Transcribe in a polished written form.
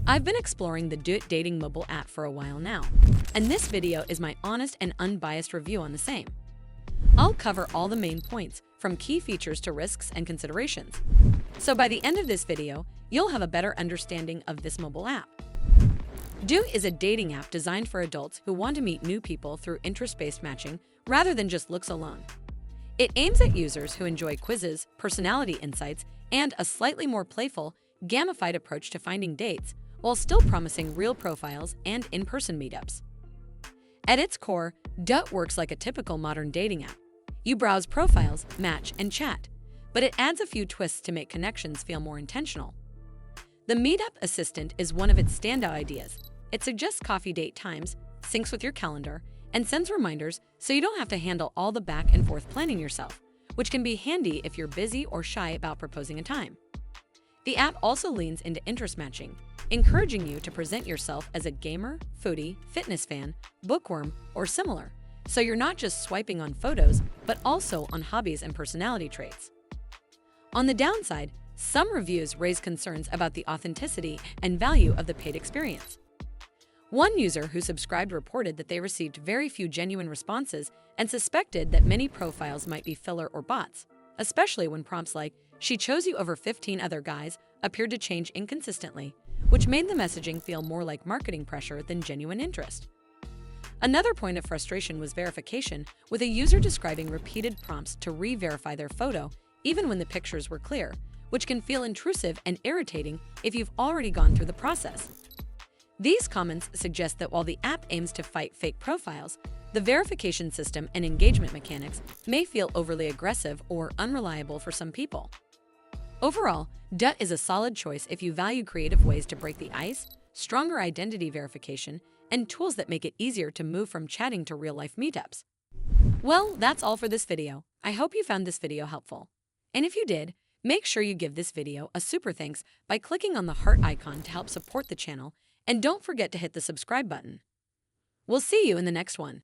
I've been exploring the Duet Dating Mobile App for a while now, and this video is my honest and unbiased review on the same. I'll cover all the main points, from key features to risks and considerations. So by the end of this video, you'll have a better understanding of this mobile app. Duet is a dating app designed for adults who want to meet new people through interest-based matching rather than just looks alone. It aims at users who enjoy quizzes, personality insights, and a slightly more playful, gamified approach to finding dates, while still promising real profiles and in-person meetups. At its core, Duet works like a typical modern dating app. You browse profiles, match, and chat, but it adds a few twists to make connections feel more intentional. The Meetup Assistant is one of its standout ideas. It suggests coffee date times, syncs with your calendar, and sends reminders so you don't have to handle all the back and forth planning yourself, which can be handy if you're busy or shy about proposing a time. The app also leans into interest matching, encouraging you to present yourself as a gamer, foodie, fitness fan, bookworm, or similar, so you're not just swiping on photos, but also on hobbies and personality traits. On the downside, some reviews raise concerns about the authenticity and value of the paid experience. One user who subscribed reported that they received very few genuine responses and suspected that many profiles might be filler or bots, especially when prompts like, "She chose you over 15 other guys," appeared to change inconsistently, which made the messaging feel more like marketing pressure than genuine interest. Another point of frustration was verification, with a user describing repeated prompts to re-verify their photo even when the pictures were clear, which can feel intrusive and irritating if you've already gone through the process. These comments suggest that while the app aims to fight fake profiles, the verification system and engagement mechanics may feel overly aggressive or unreliable for some people. Overall, Duet is a solid choice if you value creative ways to break the ice, stronger identity verification, and tools that make it easier to move from chatting to real-life meetups. Well, that's all for this video. I hope you found this video helpful. And if you did, make sure you give this video a super thanks by clicking on the heart icon to help support the channel, and don't forget to hit the subscribe button. We'll see you in the next one.